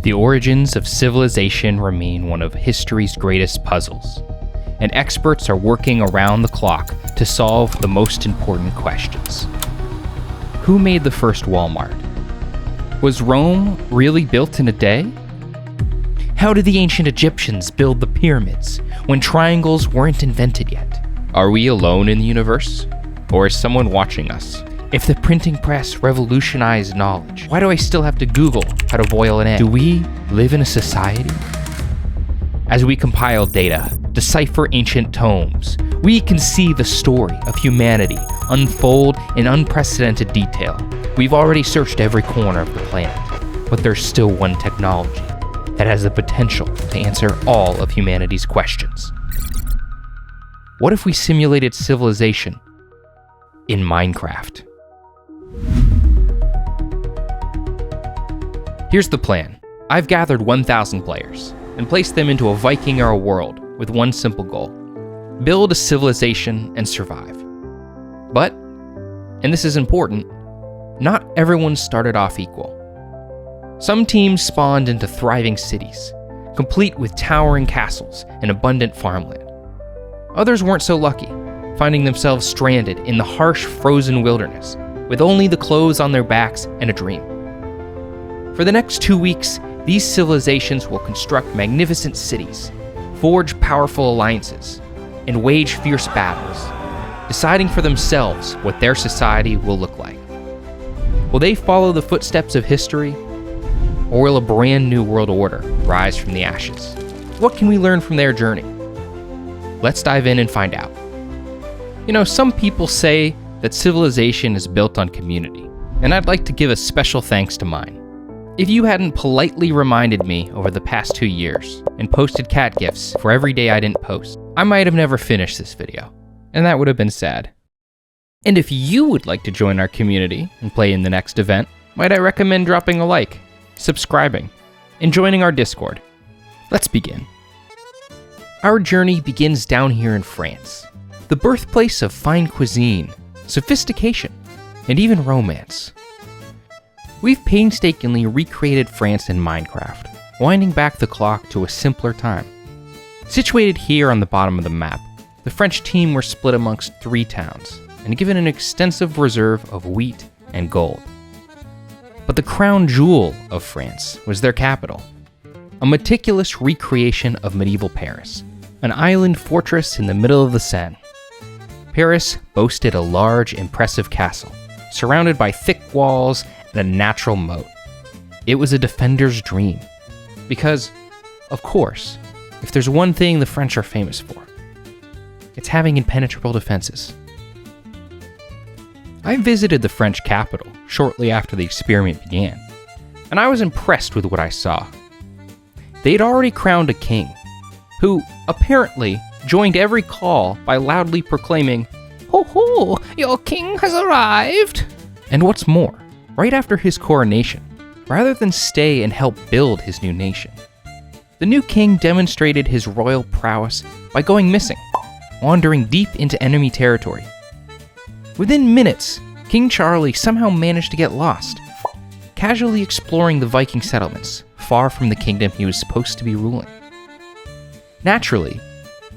The origins of civilization remain one of history's greatest puzzles, and experts are working around the clock to solve the most important questions. Who made the first Walmart? Was Rome really built in a day? How did the ancient Egyptians build the pyramids when triangles weren't invented yet? Are we alone in the universe? Or is someone watching us? If the printing press revolutionized knowledge, why do I still have to Google how to boil an egg? Do we live in a society? As we compile data, decipher ancient tomes, we can see the story of humanity unfold in unprecedented detail. We've already searched every corner of the planet, but there's still one technology that has the potential to answer all of humanity's questions. What if we simulated civilization in Minecraft? Here's the plan. I've gathered 1,000 players and placed them into a Viking-era world with one simple goal: build a civilization and survive. But, and this is important, not everyone started off equal. Some teams spawned into thriving cities, complete with towering castles and abundant farmland. Others weren't so lucky, finding themselves stranded in the harsh, frozen wilderness, with only the clothes on their backs and a dream. For the next 2 weeks, these civilizations will construct magnificent cities, forge powerful alliances, and wage fierce battles, deciding for themselves what their society will look like. Will they follow the footsteps of history, or will a brand new world order rise from the ashes? What can we learn from their journey? Let's dive in and find out. You know, some people say that civilization is built on community, and I'd like to give a special thanks to mine. If you hadn't politely reminded me over the past 2 years and posted cat gifs for every day I didn't post, I might have never finished this video, and that would have been sad. And if you would like to join our community and play in the next event, might I recommend dropping a like, subscribing, and joining our Discord. Let's begin. Our journey begins down here in France, the birthplace of fine cuisine, sophistication, and even romance. We've painstakingly recreated France in Minecraft, winding back the clock to a simpler time. Situated here on the bottom of the map, the French team were split amongst 3 towns and given an extensive reserve of wheat and gold. But the crown jewel of France was their capital, a meticulous recreation of medieval Paris, an island fortress in the middle of the Seine. Paris boasted a large, impressive castle, surrounded by thick walls and a natural moat. It was a defender's dream. Because, of course, if there's one thing the French are famous for, it's having impenetrable defenses. I visited the French capital shortly after the experiment began, and I was impressed with what I saw. They'd already crowned a king, who, apparently, joined every call by loudly proclaiming, "Ho ho, your king has arrived!" And what's more, right after his coronation, rather than stay and help build his new nation, the new king demonstrated his royal prowess by going missing, wandering deep into enemy territory. Within minutes, King Charlie somehow managed to get lost, casually exploring the Viking settlements far from the kingdom he was supposed to be ruling. Naturally,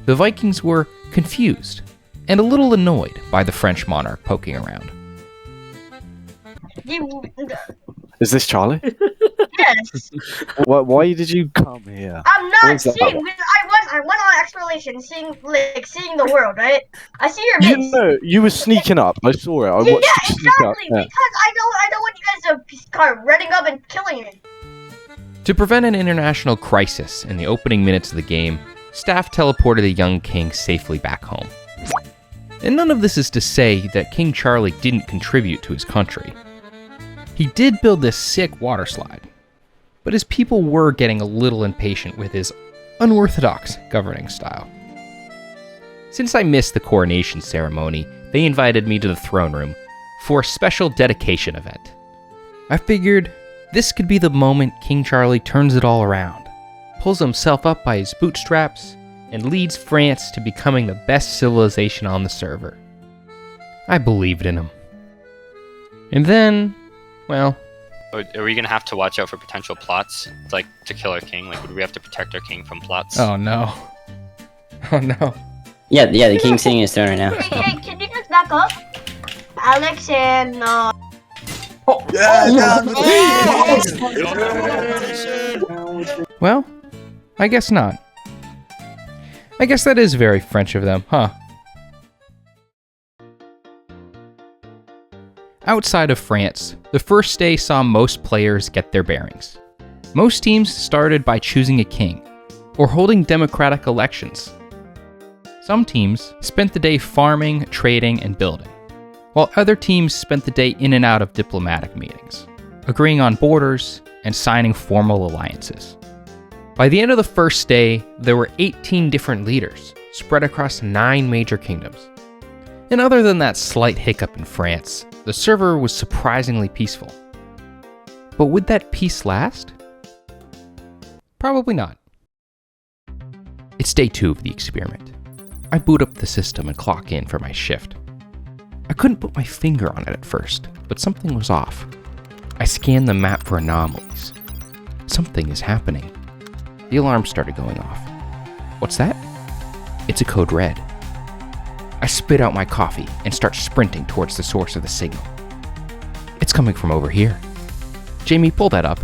the Vikings were confused and a little annoyed by the French monarch poking around. Is this Charlie? Yes. Why did you come here? I'm What not was that seeing. about? I went on exploration, seeing the world, right? I see your You bits. know, you were sneaking up. I saw it. I watched Yeah, you sneak up. exactly. Yeah. Because I don't want you guys to start running up and killing me. To prevent an international crisis in the opening minutes of the game, staff teleported the young king safely back home. And none of this is to say that King Charlie didn't contribute to his country. He did build this sick water slide, but his people were getting a little impatient with his unorthodox governing style. Since I missed the coronation ceremony, they invited me to the throne room for a special dedication event. I figured this could be the moment King Charlie turns it all around, pulls himself up by his bootstraps, and leads France to becoming the best civilization on the server. I believed in him. And then, well, Are we gonna have to watch out for potential plots, like to kill our king? Like, would we have to protect our king from plots? Oh no. Oh no. Yeah, the king's sitting in his throne right now. Hey, can you just back up? Alex and Well, I guess not. I guess that is very French of them, huh? Outside of France, the first day saw most players get their bearings. Most teams started by choosing a king, or holding democratic elections. Some teams spent the day farming, trading, and building, while other teams spent the day in and out of diplomatic meetings, agreeing on borders and signing formal alliances. By the end of the first day, there were 18 different leaders, spread across 9 major kingdoms. And other than that slight hiccup in France, the server was surprisingly peaceful. But would that peace last? Probably not. It's day 2 of the experiment. I boot up the system and clock in for my shift. I couldn't put my finger on it at first, but something was off. I scanned the map for anomalies. Something is happening. The alarm started going off. What's that? It's a code red. I spit out my coffee and start sprinting towards the source of the signal. It's coming from over here. Jamie, pull that up.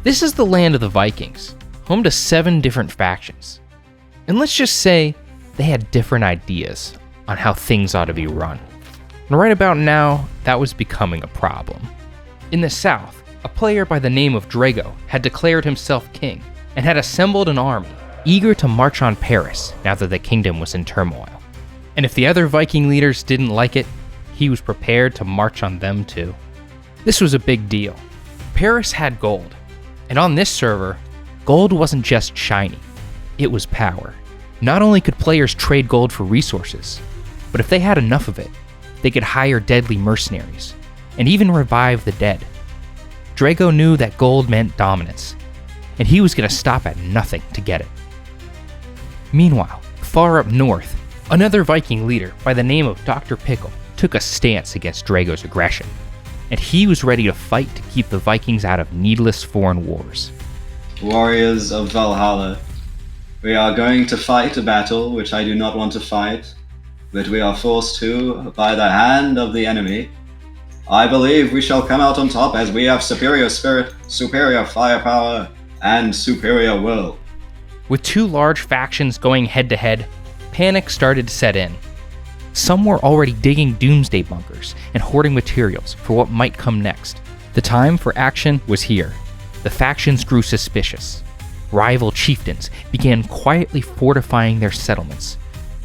This is the land of the Vikings, home to 7 different factions. And let's just say they had different ideas on how things ought to be run. And right about now, that was becoming a problem. In the south, a player by the name of Drago had declared himself king and had assembled an army, eager to march on Paris now that the kingdom was in turmoil. And if the other Viking leaders didn't like it, he was prepared to march on them too. This was a big deal. Paris had gold, and on this server, gold wasn't just shiny, it was power. Not only could players trade gold for resources, but if they had enough of it, they could hire deadly mercenaries, and even revive the dead. Drago knew that gold meant dominance, and he was going to stop at nothing to get it. Meanwhile, far up north, another Viking leader by the name of Dr. Pickle took a stance against Drago's aggression, and he was ready to fight to keep the Vikings out of needless foreign wars. Warriors of Valhalla, we are going to fight a battle which I do not want to fight, but we are forced to by the hand of the enemy. I believe we shall come out on top as we have superior spirit, superior firepower, and superior will. With 2 large factions going head-to-head, panic started to set in. Some were already digging doomsday bunkers and hoarding materials for what might come next. The time for action was here. The factions grew suspicious. Rival chieftains began quietly fortifying their settlements.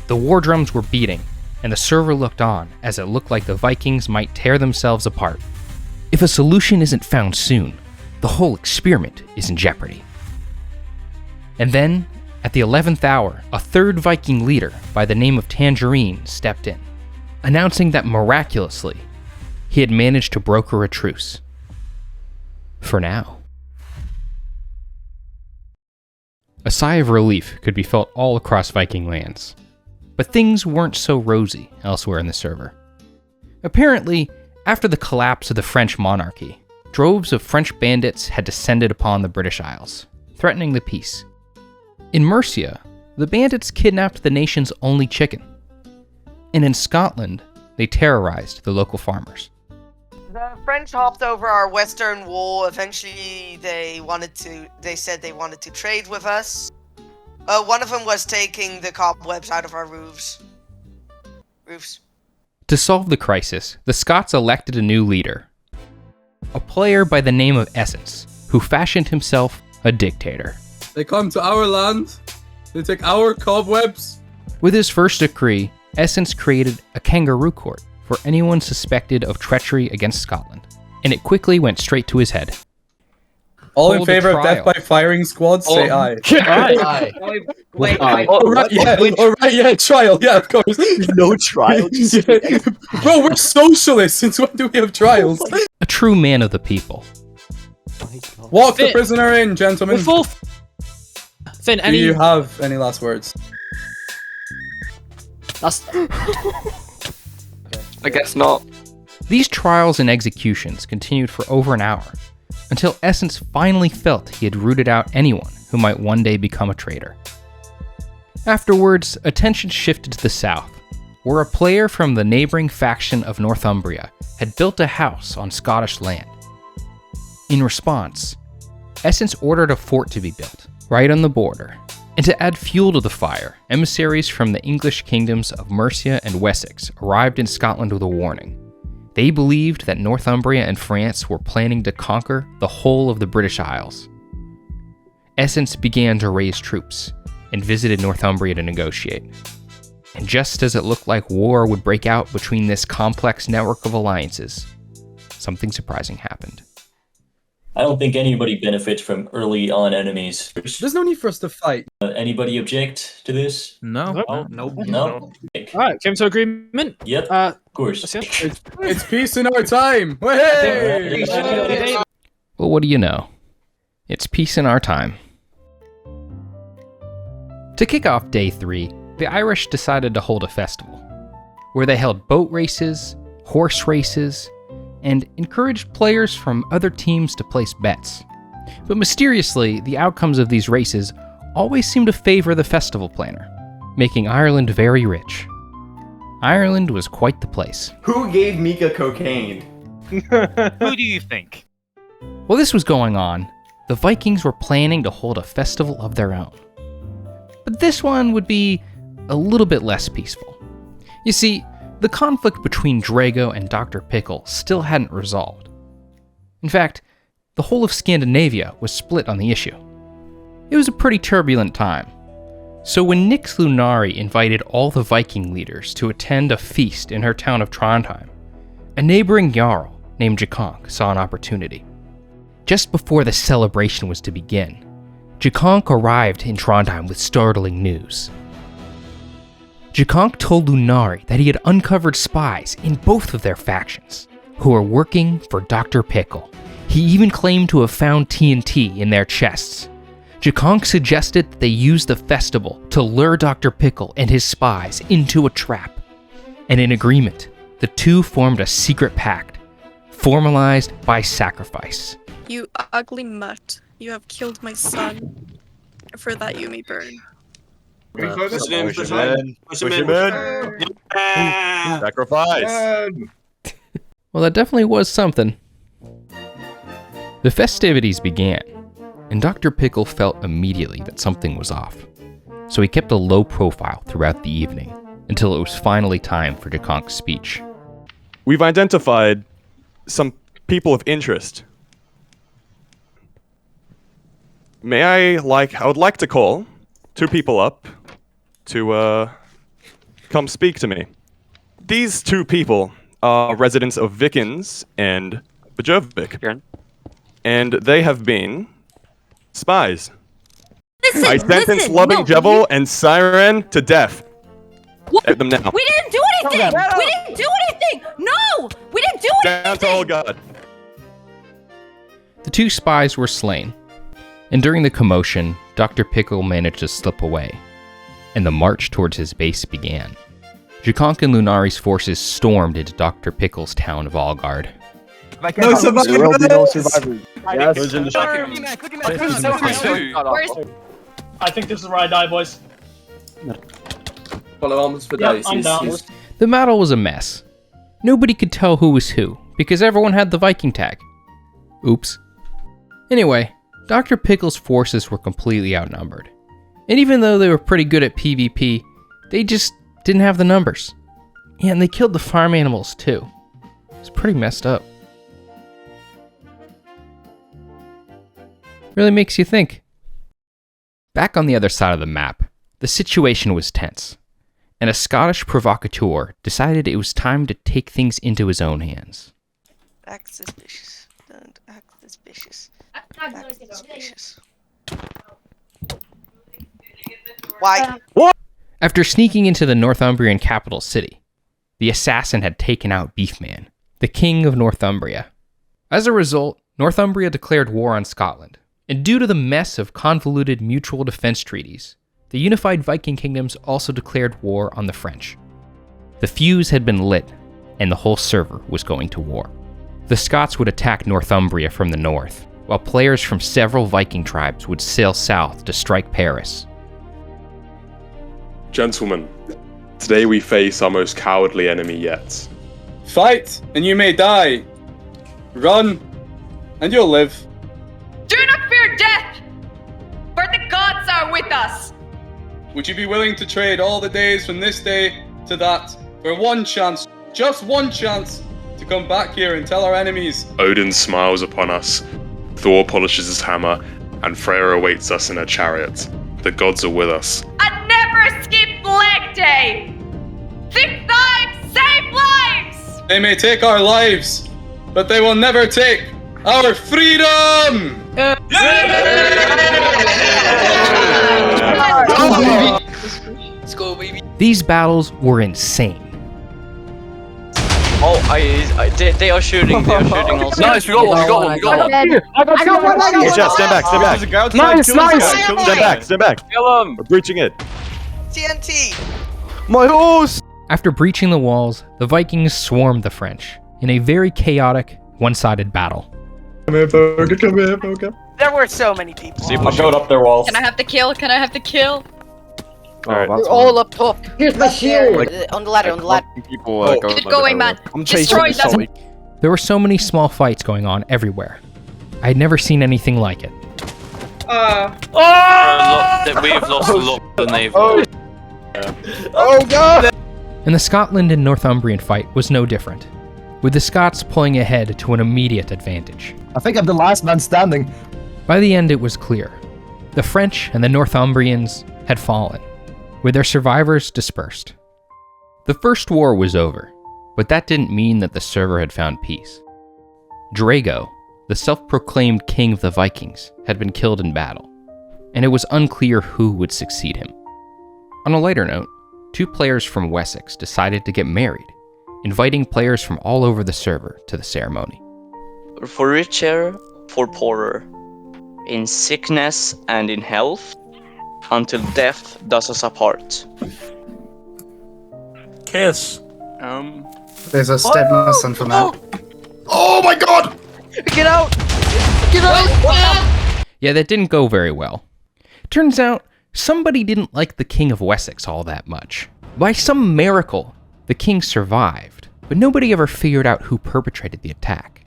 The war drums were beating, and the server looked on as it looked like the Vikings might tear themselves apart. If a solution isn't found soon, the whole experiment is in jeopardy. And then, at the 11th hour, a 3rd Viking leader by the name of Tangerine stepped in, announcing that miraculously, he had managed to broker a truce. For now. A sigh of relief could be felt all across Viking lands. But things weren't so rosy elsewhere in the server. Apparently, after the collapse of the French monarchy, droves of French bandits had descended upon the British Isles, threatening the peace. In Mercia, the bandits kidnapped the nation's only chicken. And in Scotland, they terrorized the local farmers. The French hopped over our western wall. Eventually, they said they wanted to trade with us. One of them was taking the cobwebs out of our roofs. To solve the crisis, the Scots elected a new leader, a player by the name of Essence, who fashioned himself a dictator. They come to our land, they take our cobwebs. With his first decree, Essence created a kangaroo court for anyone suspected of treachery against Scotland, and it quickly went straight to his head. All in Hold a favor of death trial. by firing squad, say aye. Aye. Wait, Alright, trial, yeah, of course. No trial. Yeah. Bro, we're socialists, since when do we have trials? A true man of the people. Walk the Finn. prisoner in, gentlemen. Finn, Do you have any last words? That's I guess not. These trials and executions continued for over an hour, until Essence finally felt he had rooted out anyone who might one day become a traitor. Afterwards, attention shifted to the south, where a player from the neighboring faction of Northumbria had built a house on Scottish land. In response, Essence ordered a fort to be built, right on the border, and to add fuel to the fire, emissaries from the English kingdoms of Mercia and Wessex arrived in Scotland with a warning. They believed that Northumbria and France were planning to conquer the whole of the British Isles. Essence began to raise troops and visited Northumbria to negotiate. And just as it looked like war would break out between this complex network of alliances, something surprising happened. I don't think anybody benefits from early on enemies. There's no need for us to fight. Anybody object to this? No. No? Alright, came to agreement. Yep, of course. It's peace in our time. Hey! Well, what do you know? It's peace in our time. To kick off day 3, the Irish decided to hold a festival, where they held boat races, horse races, and encouraged players from other teams to place bets. But mysteriously, the outcomes of these races always seemed to favor the festival planner, making Ireland very rich. Ireland was quite the place. Who gave Mika cocaine? Who do you think? While this was going on, the Vikings were planning to hold a festival of their own. But this one would be a little bit less peaceful. You see, the conflict between Drago and Dr. Pickle still hadn't resolved. In fact, the whole of Scandinavia was split on the issue. It was a pretty turbulent time. So when Nix Lunari invited all the Viking leaders to attend a feast in her town of Trondheim, a neighboring jarl named Jakonk saw an opportunity. Just before the celebration was to begin, Jakonk arrived in Trondheim with startling news. Jakonk told Lunari that he had uncovered spies in both of their factions, who were working for Dr. Pickle. He even claimed to have found TNT in their chests. Jakonk suggested that they use the festival to lure Dr. Pickle and his spies into a trap. And in agreement, the two formed a secret pact, formalized by sacrifice. You ugly mutt, you have killed my son. For that you may burn. Push him in. Sacrifice. Well, that definitely was something. The festivities began, and Dr. Pickle felt immediately that something was off. So he kept a low profile throughout the evening, until it was finally time for Jakonk's speech. We've identified some people of interest. I would like to call 2 people up to come speak to me. These 2 people are residents of Vikings and Bajovik, and they have been spies. I sentence Loving Jebel and Siren to death. At them now. We didn't do anything! We didn't do anything! No! We didn't do anything! Down to all God. The 2 spies were slain, and during the commotion, Dr. Pickle managed to slip away, and the march towards his base began. Jakonk and Lunari's forces stormed into Dr. Pickle's town of Allgard. No survivors! There will be no survivors. Yes. I think this is where I die, boys. Follow arms for days. I'm down. The battle was a mess. Nobody could tell who was who, because everyone had the Viking tag. Oops. Anyway, Dr. Pickle's forces were completely outnumbered. And even though they were pretty good at PvP, they just didn't have the numbers. Yeah, and they killed the farm animals too. It's pretty messed up. Really makes you think. Back on the other side of the map, the situation was tense, and a Scottish provocateur decided it was time to take things into his own hands. Act suspicious. Don't act suspicious. Act suspicious. Why? After sneaking into the Northumbrian capital city, the assassin had taken out Beefman, the king of Northumbria. As a result, Northumbria declared war on Scotland, and due to the mess of convoluted mutual defense treaties, the unified Viking kingdoms also declared war on the French. The fuse had been lit, and the whole server was going to war. The Scots would attack Northumbria from the north, while players from several Viking tribes would sail south to strike Paris. Gentlemen, today we face our most cowardly enemy yet. Fight, and you may die. Run, and you'll live. Do not fear death, for the gods are with us. Would you be willing to trade all the days from this day to that for one chance, just one chance, to come back here and tell our enemies? Odin smiles upon us, Thor polishes his hammer, and Freya awaits us in her chariot. The gods are with us. And never skip leg day. 6 times save lives. They may take our lives, but they will never take our freedom! Let's go, baby. These battles were insane. Oh, they are shooting. They are shooting also. Nice, we got one. I got one. Watch out, stand back, stand back. Nice. Stand back. Kill him. We're breaching it. TNT. My horse! After breaching the walls, the Vikings swarmed the French in a very chaotic, one-sided battle. Come here, Boga. There were so many people. I showed up their walls. Can I have the kill? Can I have the kill? Alright. We're all up top. Here's my shield. On the ladder, People Keep it going, man. I'm Destroy chasing them. There were so many small fights going on everywhere. I had never seen anything like it. We've lost a lot of the naval. Oh god! And the Scotland and Northumbrian fight was no different, with the Scots pulling ahead to an immediate advantage. I think I'm the last man standing. By the end, it was clear. The French and the Northumbrians had fallen, with their survivors dispersed. The First War was over, but that didn't mean that the server had found peace. Drago, the self-proclaimed king of the Vikings, had been killed in battle, and it was unclear who would succeed him. On a lighter note, 2 players from Wessex decided to get married, inviting players from all over the server to the ceremony. For richer, for poorer, in sickness and in health, until death does us apart. Kiss. There's a stepmother from that. Oh my god! Get out! Get out! Yeah, that didn't go very well. Turns out, somebody didn't like the King of Wessex all that much. By some miracle, the king survived, but nobody ever figured out who perpetrated the attack.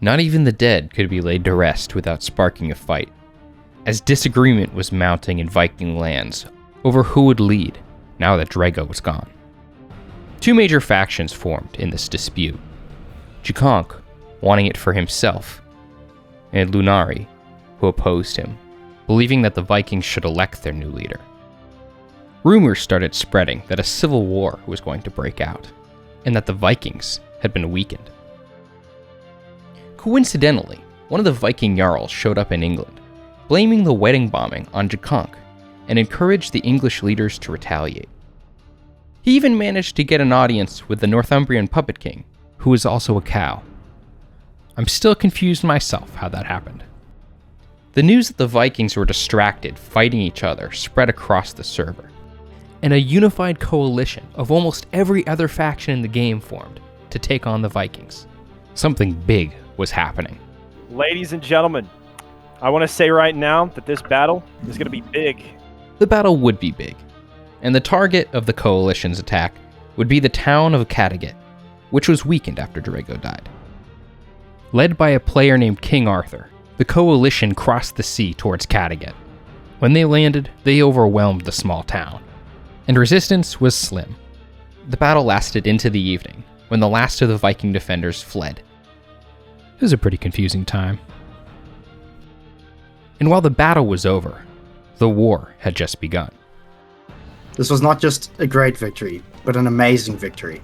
Not even the dead could be laid to rest without sparking a fight, as disagreement was mounting in Viking lands over who would lead now that Drago was gone. 2 major factions formed in this dispute. Jukonk, wanting it for himself, and Lunari, who opposed him, believing that the Vikings should elect their new leader. Rumors started spreading that a civil war was going to break out, and that the Vikings had been weakened. Coincidentally, one of the Viking Jarls showed up in England, blaming the wedding bombing on Jukonk, and encouraged the English leaders to retaliate. He even managed to get an audience with the Northumbrian puppet king, who was also a cow. I'm still confused myself how that happened. The news that the Vikings were distracted fighting each other spread across the server, and a unified coalition of almost every other faction in the game formed to take on the Vikings. Something big was happening. Ladies and gentlemen, I want to say right now that this battle is going to be big. The battle would be big, and the target of the coalition's attack would be the town of Kattegat, which was weakened after Drago died. Led by a player named King Arthur, the coalition crossed the sea towards Kattegat. When they landed, they overwhelmed the small town, and resistance was slim. The battle lasted into the evening, when the last of the Viking defenders fled. It was a pretty confusing time. And while the battle was over, the war had just begun. This was not just a great victory, but an amazing victory.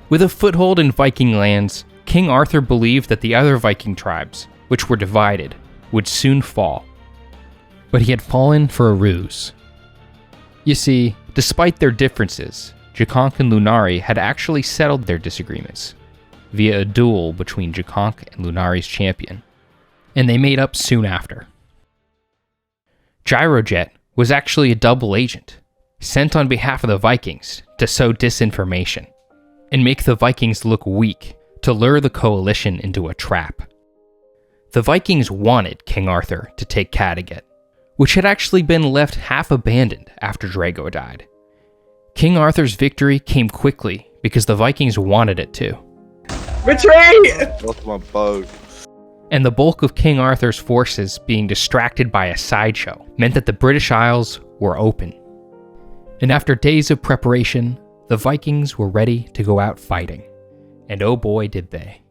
With a foothold in Viking lands, King Arthur believed that the other Viking tribes, which were divided, would soon fall. But he had fallen for a ruse. You see, despite their differences, Jukonk and Lunari had actually settled their disagreements via a duel between Jukonk and Lunari's champion, and they made up soon after. Gyrojet was actually a double agent, sent on behalf of the Vikings to sow disinformation, and make the Vikings look weak to lure the coalition into a trap. The Vikings wanted King Arthur to take Kattegat, which had actually been left half abandoned after Drago died. King Arthur's victory came quickly because the Vikings wanted it to. Retreat! Lost my boat. And the bulk of King Arthur's forces being distracted by a sideshow meant that the British Isles were open. And after days of preparation, the Vikings were ready to go out fighting. And oh boy did they.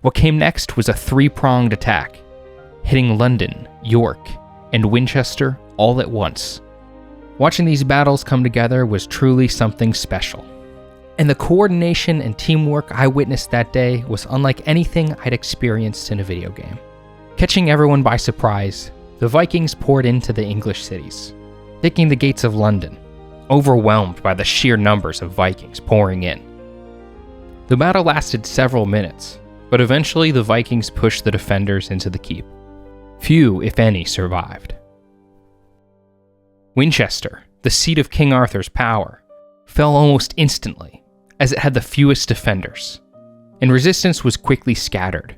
What came next was a three-pronged attack, hitting London, York, and Winchester all at once. Watching these battles come together was truly something special. And the coordination and teamwork I witnessed that day was unlike anything I'd experienced in a video game. Catching everyone by surprise, the Vikings poured into the English cities, taking the gates of London, overwhelmed by the sheer numbers of Vikings pouring in. The battle lasted several minutes, but eventually the Vikings pushed the defenders into the keep. Few, if any, survived. Winchester, the seat of King Arthur's power, fell almost instantly, as it had the fewest defenders, and resistance was quickly scattered.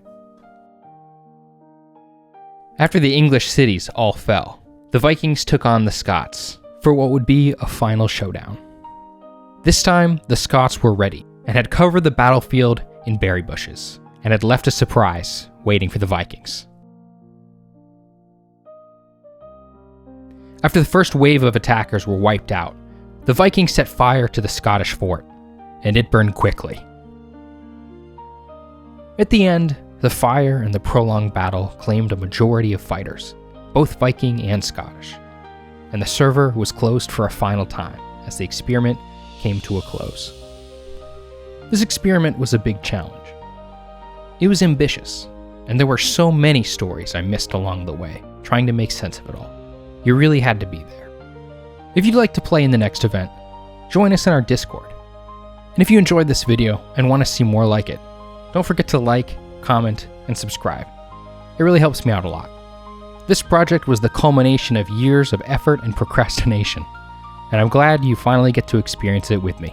After the English cities all fell, the Vikings took on the Scots for what would be a final showdown. This time, the Scots were ready and had covered the battlefield in berry bushes, and had left a surprise waiting for the Vikings. After the first wave of attackers were wiped out, the Vikings set fire to the Scottish fort, and it burned quickly. At the end, the fire and the prolonged battle claimed a majority of fighters, both Viking and Scottish, and the server was closed for a final time as the experiment came to a close. This experiment was a big challenge. It was ambitious, and there were so many stories I missed along the way, trying to make sense of it all. You really had to be there. If you'd like to play in the next event, join us in our Discord. And if you enjoyed this video and want to see more like it, don't forget to like, comment, and subscribe. It really helps me out a lot. This project was the culmination of years of effort and procrastination, and I'm glad you finally get to experience it with me.